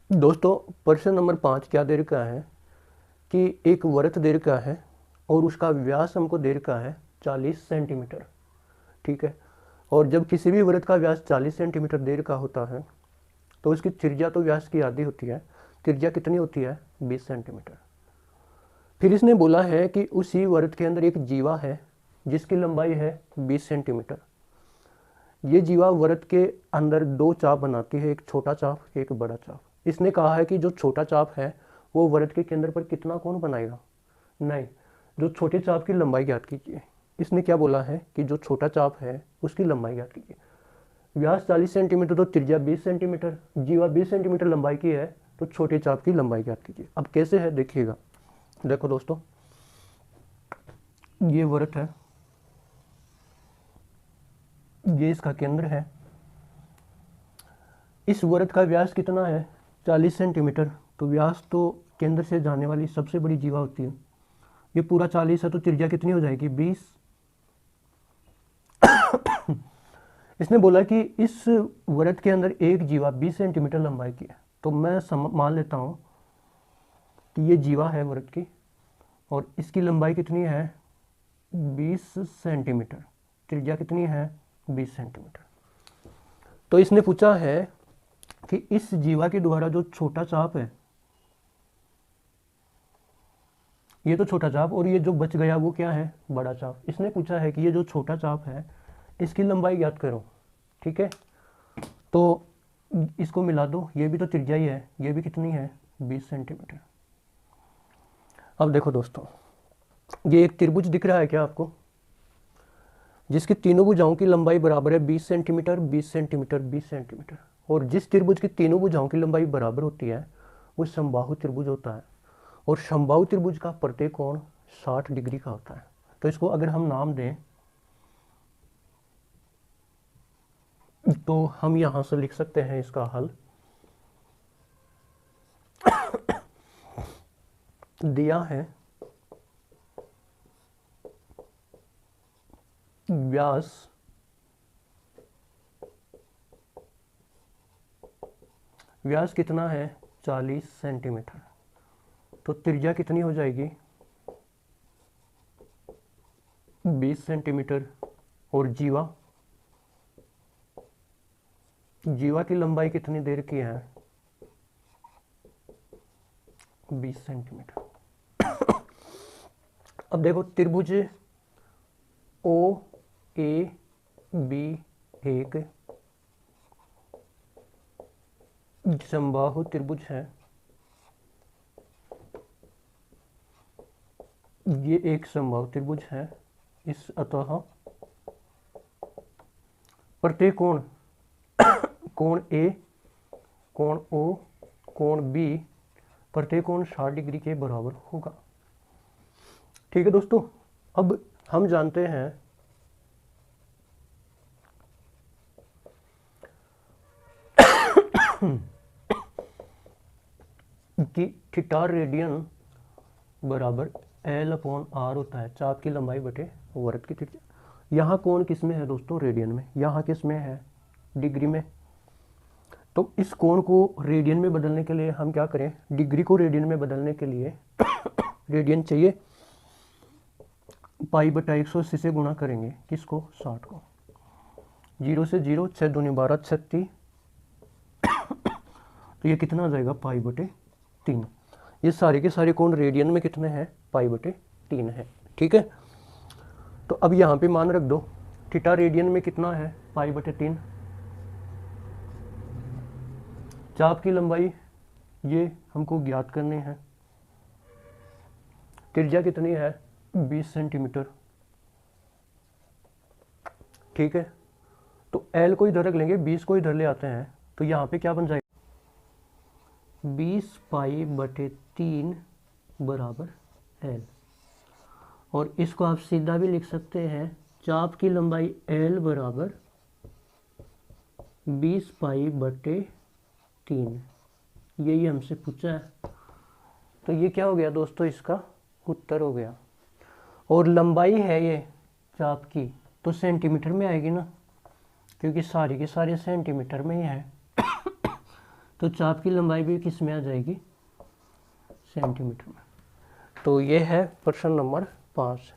दोस्तों प्रश्न नंबर 5 क्या दे रखा है कि एक वृत्त दे रखा है और उसका व्यास हमको दे रखा है 40 सेंटीमीटर। ठीक है। और जब किसी भी वृत्त का व्यास 40 सेंटीमीटर दे रखा होता है तो उसकी त्रिज्या तो व्यास की आधी होती है। त्रिज्या कितनी होती है? 20 सेंटीमीटर। फिर इसने बोला है कि उसी वृत्त के अंदर एक जीवा है जिसकी लंबाई है 20 सेंटीमीटर। ये जीवा वृत्त के अंदर दो चाप बनाती है, एक छोटा चाप एक बड़ा चाप। इसने कहा है कि जो छोटा चाप है वो वृत्त के केंद्र पर कितना कोण बनाएगा? नहीं, जो छोटे चाप की लंबाई ज्ञात कीजिए। इसने क्या बोला है कि जो छोटा चाप है उसकी लंबाई ज्ञात कीजिए। व्यास 40 सेंटीमीटर तो त्रिज्या 20 सेंटीमीटर, जीवा 20 सेंटीमीटर लंबाई की है तो छोटे चाप की लंबाई ज्ञात कीजिए। अब कैसे है देखिएगा। देखो दोस्तों, ये वृत्त है, ये इसका केंद्र है। इस वृत्त का व्यास कितना है? 40 सेंटीमीटर। तो व्यास तो केंद्र से जाने वाली सबसे बड़ी जीवा होती है। ये पूरा 40 है तो त्रिज्या कितनी हो जाएगी? 20। इसने बोला कि इस वृत्त के अंदर एक जीवा 20 सेंटीमीटर लंबाई की है। तो मैं मान लेता हूँ कि ये जीवा है वृत्त की और इसकी लंबाई कितनी है? 20 सेंटीमीटर। त्रिज्या कितनी है? 20 सेंटीमीटर। तो इसने पूछा है कि इस जीवा के द्वारा जो छोटा चाप है, ये तो छोटा चाप, और ये जो बच गया वो क्या है? बड़ा चाप। इसने पूछा है कि ये जो छोटा चाप है इसकी लंबाई ज्ञात करो। ठीक है, तो इसको मिला दो, ये भी तो त्रिज्या ही है, ये भी कितनी है? 20 सेंटीमीटर। अब देखो दोस्तों, ये एक त्रिभुज दिख रहा है क्या आपको, जिसकी तीनों भुजाओं की लंबाई बराबर है 20 सेंटीमीटर 20 सेंटीमीटर 20 सेंटीमीटर। और जिस त्रिभुज की तीनों भुजाओं की लंबाई बराबर होती है वो समबाहु त्रिभुज होता है। और समबाहु त्रिभुज का प्रत्येक कोण 60 डिग्री का होता है। तो इसको अगर हम नाम दें तो हम यहां से लिख सकते हैं इसका हल। दिया है व्यास कितना है? 40 सेंटीमीटर। तो त्रिज्या कितनी हो जाएगी? 20 सेंटीमीटर। और जीवा की लंबाई कितनी देर की है? 20 सेंटीमीटर। अब देखो, त्रिभुज ओ ए बी एक समबाहु त्रिभुज है। ये एक समबाहु त्रिभुज है। इस अतः प्रत्येक कोण, कोण ए, कोण ओ, कोण बी, प्रत्येक कोण 60 डिग्री के बराबर होगा। ठीक है दोस्तों, अब हम जानते हैं कि थीटा रेडियन बराबर L/R होता है, चाप की लंबाई बटे वृत्त की त्रिज्या। यहाँ कोण किस में है दोस्तों? रेडियन में। यहाँ किस में है? डिग्री में। तो इस कोण को रेडियन में बदलने के लिए हम क्या करें? डिग्री को रेडियन में बदलने के लिए रेडियन चाहिए, π/180 से गुणा करेंगे। किसको? 60 को। 0 से 0, 6 दूनी 12, 36। तो ये कितना आ जाएगा? π/3। ये सारे के सारे कोण रेडियन में कितने हैं? π/3 है। ठीक है, तो अब यहाँ पे मान रख दो, थीटा रेडियन में कितना है? π/3। चाप की लंबाई ये हमको ज्ञात करनी है। त्रिज्या कितनी है? 20 सेंटीमीटर। ठीक है, तो L को इधर रख लेंगे, 20 को इधर ले आते हैं, तो यहाँ पे क्या बन जाएगा? 20 π/3 बराबर L। और इसको आप सीधा भी लिख सकते हैं, चाप की लंबाई L बराबर 20 π/3। यही हमसे पूछा है। तो ये क्या हो गया दोस्तों? इसका उत्तर हो गया। और लंबाई है ये चाप की, तो सेंटीमीटर में आएगी ना, क्योंकि सारी के सारे सेंटीमीटर में ही है। तो चाप की लंबाई भी किस में आ जाएगी, सेंटीमीटर में। तो ये है प्रश्न नंबर 5।